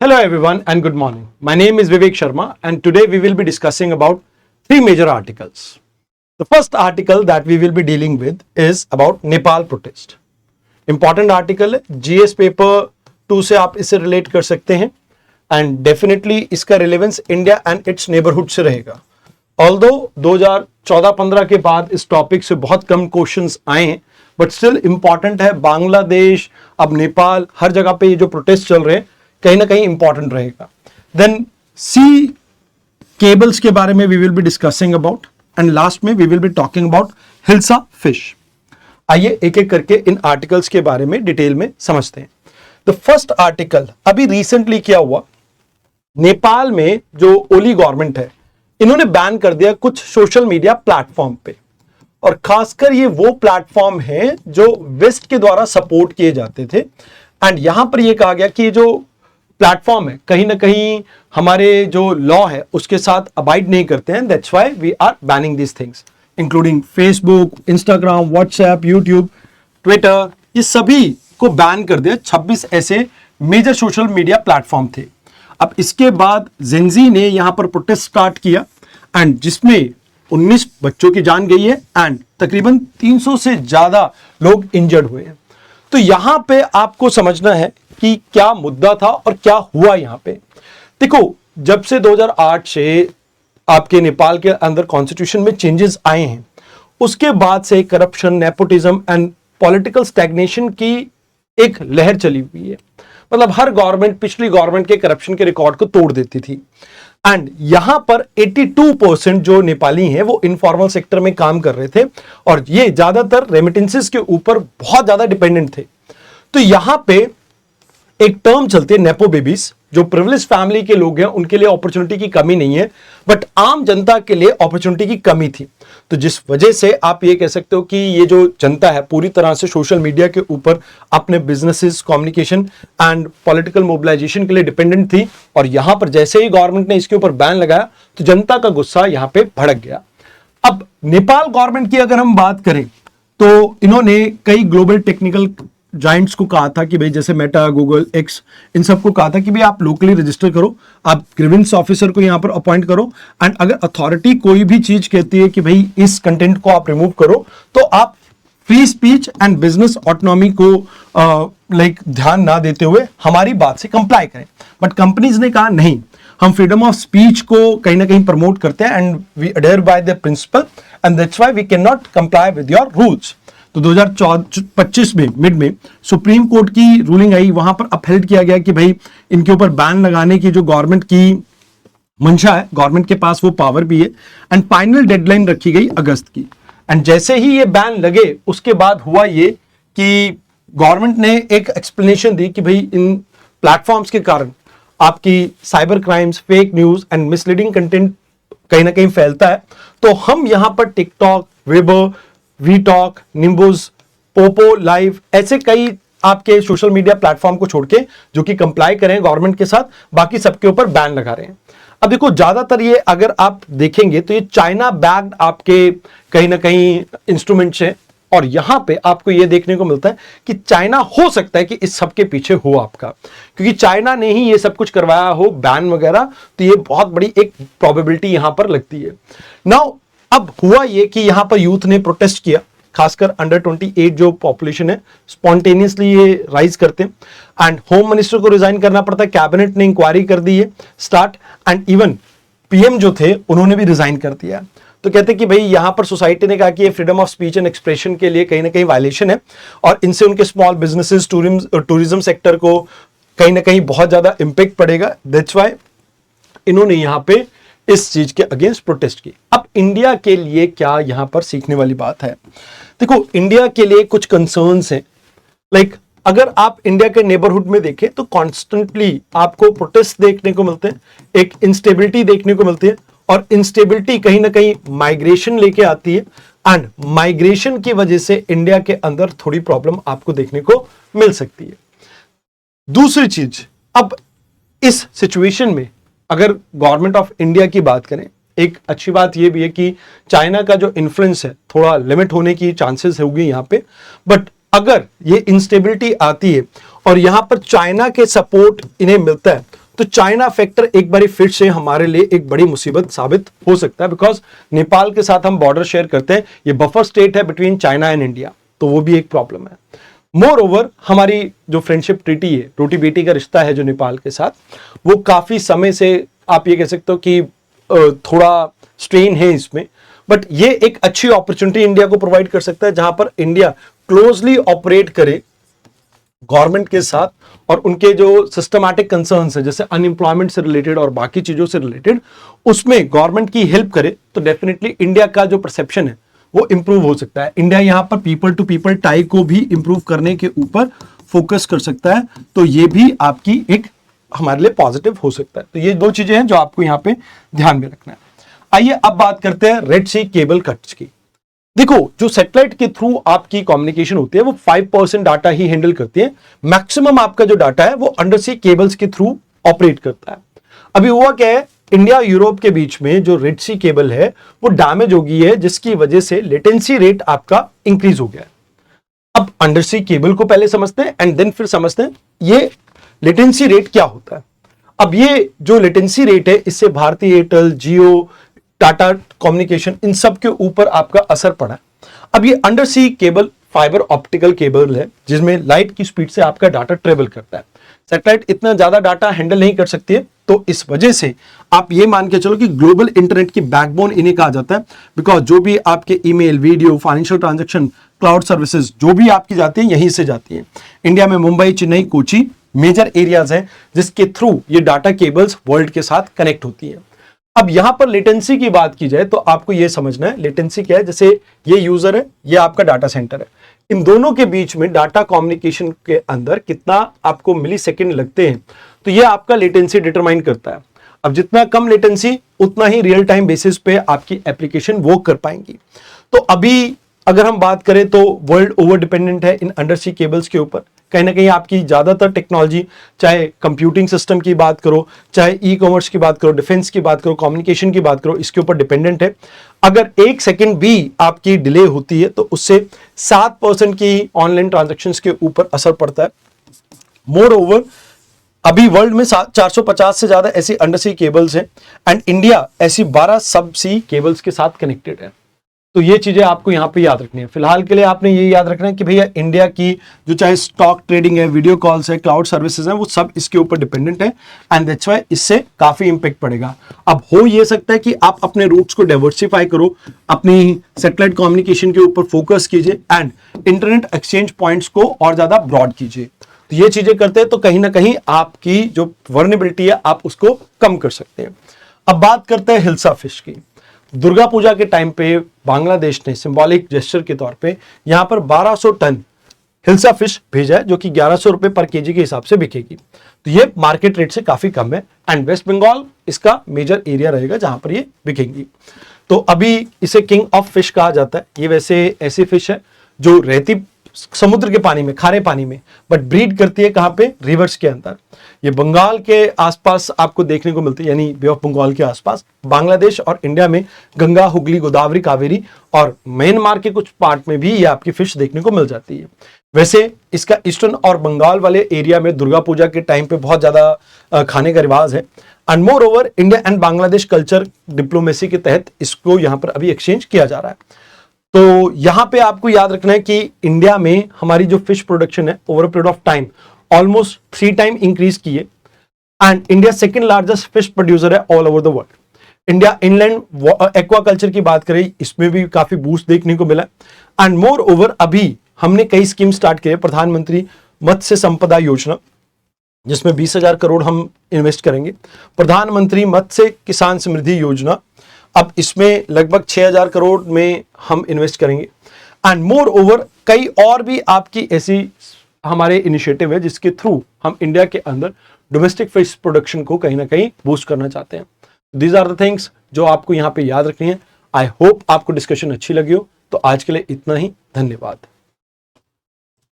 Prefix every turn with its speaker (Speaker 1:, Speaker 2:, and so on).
Speaker 1: Hello everyone and good morning. My name is Vivek Sharma and today we will be discussing about three major articles. The first article that we will be dealing with is about Nepal protest. Important article है, GS paper 2 से आप इसे relate कर सकते हैं and definitely इसका relevance India and it's neighbourhood से रहेगा. ऑल्दो 2014-15 के बाद इस टॉपिक से बहुत कम क्वेश्चंस आए हैं बट स्टिल इंपॉर्टेंट है. बांग्लादेश, अब नेपाल, हर जगह पे ये जो प्रोटेस्ट चल रहे हैं कहीं ना कहीं इंपॉर्टेंट रहेगा. देन सी केबल्स के बारे में we will be discussing about and last में we will be talking about hilsa fish. आइए एक एक करके इन आर्टिकल्स के बारे में डिटेल में समझते हैं. द फर्स्ट आर्टिकल अभी रिसेंटली क्या हुआ, नेपाल में जो ओली गवर्नमेंट है इन्होंने बैन कर दिया कुछ सोशल मीडिया प्लेटफॉर्म पे, और खासकर ये वो प्लेटफॉर्म है जो वेस्ट के द्वारा सपोर्ट किए जाते थे. एंड यहां पर ये कहा गया कि जो प्लेटफॉर्म है कहीं ना कहीं हमारे जो लॉ है उसके साथ अबाइड नहीं करते हैं. That's why we are banning this things including Facebook, Instagram, WhatsApp, YouTube, Twitter, ये सभी को बैन कर दिया. 26 ऐसे मेजर सोशल मीडिया प्लेटफॉर्म थे. अब इसके बाद जेंजी ने यहां पर प्रोटेस्ट स्टार्ट किया एंड जिसमें 19 बच्चों की जान गई है एंड तकरीबन 300 से ज्यादा लोग इंजर्ड हुए हैं. तो यहां पे आपको समझना है कि क्या मुद्दा था और क्या हुआ यहां पे. देखो, जब से 2008 से आपके नेपाल के अंदर कॉन्स्टिट्यूशन में चेंजेस आए हैं उसके बाद से corruption, nepotism and political stagnation की एक लहर चली हुई है. मतलब हर गवर्नमेंट पिछली गवर्नमेंट के करप्शन के रिकॉर्ड को तोड़ देती थी. एंड यहां पर 82% जो नेपाली हैं वो इनफॉर्मल सेक्टर में काम कर रहे थे और ये ज्यादातर रेमिटेंसेस के ऊपर बहुत ज्यादा डिपेंडेंट थे. तो यहां पे एक टर्म चलती है नेपो बेबीज. जो प्रिविलेज फैमिली के लोग हैं उनके लिए अपॉर्चुनिटी की कमी नहीं है बट आम जनता के लिए अपॉर्चुनिटी की कमी थी. तो जिस वजह से आप ये कह सकते हो कि ये जो जनता है पूरी तरह से सोशल मीडिया के ऊपर अपने businesses, communication and political mobilisation के लिए डिपेंडेंट थी. और यहां पर जैसे ही गवर्नमेंट ने इसके ऊपर बैन लगाया तो जनता का गुस्सा यहां पे भड़क गया. अब नेपाल गवर्नमेंट की अगर हम बात करें तो इन्होंने कई ग्लोबल टेक्निकल जाइंट्स को कहा था कि भाई जैसे मेटा, गूगल, एक्स, इन सबको कहा था कि भाई आप लोकली रजिस्टर करो, आप ग्रीवेंस ऑफिसर को यहां पर अपॉइंट करो एंड अगर अथॉरिटी कोई भी चीज कहती है कि भाई इस कंटेंट को आप रिमूव करो तो आप free speech and business autonomy को ध्यान ना देते हुए हमारी बात से कंप्लाई करें. बट कंपनीज ने कहा नहीं, हम फ्रीडम ऑफ स्पीच को कहीं ना कहीं प्रमोट करते हैं and we adhere by the principle and that's why we can not comply with your rules. तो 2025 में मिड में सुप्रीम कोर्ट की रूलिंग आई, वहां पर अपहेल्ड किया गया कि भाई इनके ऊपर बैन लगाने की जो गवर्नमेंट की मंशा है, गवर्नमेंट के पास वो पावर भी है एंड फाइनल डेडलाइन रखी गई अगस्त की. एंड जैसे ही ये बैन लगे उसके बाद हुआ ये कि गवर्नमेंट ने एक एक्सप्लेनेशन दी कि भाई इन प्लेटफॉर्म्स के कारण आपकी cyber crimes, fake news and misleading content कहीं ना कहीं फैलता है. तो हम यहां पर टिकटॉक, वेबर, वीटॉक, निम्बुस, पोपो लाइव, ऐसे कई आपके सोशल मीडिया प्लेटफॉर्म को छोड़ के जो कि कंप्लाई करें गवर्नमेंट के साथ, बाकी सबके ऊपर बैन लगा रहे हैं. अब देखो, ज्यादातर ये अगर आप देखेंगे तो ये चाइना बैक्ड आपके कहीं ना कहीं इंस्ट्रूमेंट्स हैं और यहां पे आपको ये देखने को मिलता है कि चाइना हो सकता है कि इस सब के पीछे हो आपका, क्योंकि चाइना ने ही ये सब कुछ करवाया हो, बैन वगैरह. तो ये बहुत बड़ी एक प्रोबेबिलिटी यहां पर लगती है. नाउ अब हुआ ये कि यहां पर यूथ ने प्रोटेस्ट किया, खासकर अंडर 28 जो पॉपुलेशन है स्पॉन्टेनियसली ये राइज करते हैं एंड होम मिनिस्टर को रिजाइन करना पड़ता है. कैबिनेट ने इंक्वायरी कर दी है स्टार्ट एंड इवन पीएम जो थे उन्होंने भी रिजाइन कर दिया. तो कहते हैं कि भाई यहां पर सोसाइटी ने कहा कि ये freedom of speech and expression के लिए कहीं ना कहीं वायलेशन है और इनसे उनके स्मॉल बिजनेसेस, टूरिज्म सेक्टर को कहीं ना कहीं बहुत ज्यादा इंपैक्ट पड़ेगा. दैट्स व्हाई इन्होंने यहां पे इस चीज के अगेंस्ट प्रोटेस्ट की. अब इंडिया के लिए क्या यहां पर सीखने वाली बात है? देखो, इंडिया के लिए कुछ कंसर्न्स हैं. अगर आप इंडिया के नेबरहुड में देखें तो कॉन्स्टेंटली आपको प्रोटेस्ट देखने को मिलते हैं, एक इंस्टेबिलिटी देखने को मिलती है और इंस्टेबिलिटी कहीं ना कहीं माइग्रेशन लेके आती है एंड माइग्रेशन की वजह से इंडिया के अंदर थोड़ी प्रॉब्लम आपको देखने को मिल सकती है. दूसरी चीज, अब इस सिचुएशन में अगर गवर्नमेंट ऑफ इंडिया की बात करें, एक अच्छी बात यह भी है कि चाइना का जो इन्फ्लुएंस है थोड़ा लिमिट होने की चांसेस होगी यहां पे. बट अगर ये इंस्टेबिलिटी आती है और यहां पर चाइना के सपोर्ट इन्हें मिलता है तो चाइना फैक्टर एक बार फिर से हमारे लिए एक बड़ी मुसीबत साबित हो सकता है, बिकॉज नेपाल के साथ हम बॉर्डर शेयर करते हैं, ये बफर स्टेट है बिटवीन चाइना एंड इंडिया, तो वो भी एक प्रॉब्लम है। मोर ओवर हमारी जो फ्रेंडशिप ट्रीटी है, रोटी बेटी का रिश्ता है जो नेपाल के साथ, वो काफी समय से आप ये कह सकते हो कि थोड़ा स्ट्रेन है इसमें, बट ये एक अच्छी अपॉर्चुनिटी इंडिया को प्रोवाइड कर सकता है जहां पर इंडिया क्लोजली ऑपरेट करे गवर्नमेंट के साथ, और उनके जो सिस्टमैटिक कंसर्न्स है जैसे अनएम्प्लॉयमेंट से रिलेटेड और बाकी चीजों से रिलेटेड, उसमें गवर्नमेंट की हेल्प करे तो डेफिनेटली इंडिया का जो परसेप्शन है वो इंप्रूव हो सकता है। इंडिया यहां पर पीपल टू पीपल टाई को भी इंप्रूव करने के ऊपर फोकस कर सकता है, तो ये भी आपकी एक हमारे लिए पॉजिटिव हो सकता है। तो ये दो चीजें हैं जो आपको यहां पे ध्यान में रखना है। आइए अब बात करते हैं रेड सी केबल कट्स की। देखो, जो सैटेलाइट के थ्रू आपकी कम्युनिकेशन होती है वो 5% डाटा ही हैंडल करती है, मैक्सिमम आपका जो डाटा है वो अंडर सी केबल्स के थ्रू ऑपरेट करता है। अभी हुआ क्या है, इंडिया यूरोप के बीच में जो रेड सी केबल है वो डैमेज हो गई है, जिसकी वजह से लेटेंसी रेट आपका इंक्रीज हो गया है। अब अंडर सी केबल को पहले समझते हैं एंड देन फिर समझते हैं ये लेटेंसी रेट क्या होता है। अब ये जो लेटेंसी रेट है, इससे भारती एयरटेल, जियो, टाटा कम्युनिकेशन, इन सब के ऊपर आपका असर पड़ा है। अब ये under sea cable fibre optical cable है जिसमें लाइट की स्पीड से आपका डाटा ट्रेवल करता है। सैटेलाइट इतना ज्यादा डाटा हैंडल नहीं कर सकती है, तो इस वजह से आप ये मान के चलो कि ग्लोबल इंटरनेट की बैकबोन इन्हें कहा जाता है, बिकॉज जो भी आपके email, video, financial transaction, cloud services जो भी आपकी जाती है यहीं से जाती है। इंडिया में मुंबई, चेन्नई, कोची मेजर एरियाज हैं जिसके थ्रू ये डाटा केबल्स वर्ल्ड के साथ कनेक्ट होती है। अब यहां पर लेटेंसी की बात की जाए तो आपको यह समझना है लेटेंसी क्या है। जैसे ये यूजर है, ये आपका डाटा सेंटर है, इन दोनों के बीच में डाटा कम्युनिकेशन के अंदर कितना आपको मिली सेकेंड लगते हैं, तो ये आपका लेटेंसी डिटरमाइन करता है। अब जितना कम लेटेंसी उतना ही रियल टाइम बेसिस पे आपकी एप्लीकेशन वर्क कर पाएंगी। तो अभी अगर हम बात करें तो वर्ल्ड ओवर डिपेंडेंट है इन अंडर सी केबल्स के ऊपर। कहीं ना कहीं आपकी ज्यादातर टेक्नोलॉजी, चाहे कंप्यूटिंग सिस्टम की बात करो, चाहे ई कॉमर्स की बात करो, डिफेंस की बात करो, कम्युनिकेशन की बात करो, इसके ऊपर डिपेंडेंट है। अगर 1 सेकेंड भी आपकी डिले होती है तो उससे 7% की ऑनलाइन ट्रांजेक्शन्स के ऊपर असर पड़ता है। मोर ओवर अभी वर्ल्ड में 450 से ज्यादा ऐसी अंडर सी केबल्स हैं एंड इंडिया ऐसी 12 सब सी केबल्स के साथ कनेक्टेड है। तो ये चीजें आपको यहां पे याद रखनी है। फिलहाल के लिए आपने ये याद रखना है कि भैया इंडिया की जो चाहे स्टॉक ट्रेडिंग है, वीडियो कॉल्स है, क्लाउड सर्विसेज है, वो सब इसके ऊपर डिपेंडेंट है एंड दैट्स व्हाई इससे काफी इंपैक्ट पड़ेगा। अब हो ये सकता है कि आप अपने रूट्स को डाइवर्सिफाई करो, अपनी सैटेलाइट कम्युनिकेशन के ऊपर फोकस कीजिए एंड इंटरनेट एक्सचेंज पॉइंट्स को और ज्यादा ब्रॉड कीजिए। तो ये चीजें करते हैं तो कहीं ना कहीं आपकी जो वर्नेबिलिटी है आप उसको कम कर सकते हैं। अब बात करते हैं हिल्सा फिश की। दुर्गा पूजा के टाइम पे बांग्लादेश ने सिंबॉलिक जेस्चर के तौर पे यहां पर 1200 टन हिल्सा फिश भेजा है, जो कि 1100 रुपए पर केजी के हिसाब से बिकेगी। तो ये मार्केट रेट से काफी कम है एंड वेस्ट बंगाल इसका मेजर एरिया रहेगा जहां पर ये बिकेंगी। तो अभी इसे किंग ऑफ फिश कहा जाता है। ये वैसे ऐसी फिश है जो रहती समुद्र के पानी में, खारे पानी में, बट ब्रीड करती है कहां पे, रिवर्स के अंदर। ये बंगाल के आसपास आपको देखने को मिलती है, यानी बे ऑफ बंगाल के आसपास। बांग्लादेश और इंडिया में गंगा, हुगली, गोदावरी, कावेरी और म्यांमार के कुछ पार्ट में भी ये आपकी फिश देखने को मिल जाती है। वैसे इसका ईस्टर्न और बंगाल वाले एरिया में दुर्गा पूजा के टाइम पे बहुत ज्यादा खाने का रिवाज है and more over India and Bangladesh culture diplomacy के तहत इसको यहां पर अभी एक्सचेंज किया जा रहा है। तो यहां पे आपको याद रखना है कि इंडिया में हमारी जो फिश प्रोडक्शन है over a period of time almost 3 time increase की है and India second largest fish producer है all over the world. India inland aquaculture की बात करें, इसमें भी काफी बूस्ट देखने को मिला एंड मोर ओवर अभी हमने कई स्कीम स्टार्ट किए। प्रधानमंत्री मत्स्य संपदा योजना, जिसमें 20,000 करोड़ हम इन्वेस्ट करेंगे। प्रधानमंत्री मत्स्य किसान समृद्धि योजना, अब इसमें लगभग 6,000 करोड़ में हम इन्वेस्ट करेंगे एंड मोर ओवर कई और भी आपकी ऐसी हमारे इनिशिएटिव है जिसके थ्रू हम इंडिया के अंदर डोमेस्टिक फिश प्रोडक्शन को कहीं ना कहीं बूस्ट करना चाहते हैं। दीज आर द थिंग्स जो आपको यहाँ पे याद रखनी है। आई होप आपको डिस्कशन अच्छी लगी हो। तो आज के लिए इतना ही, धन्यवाद।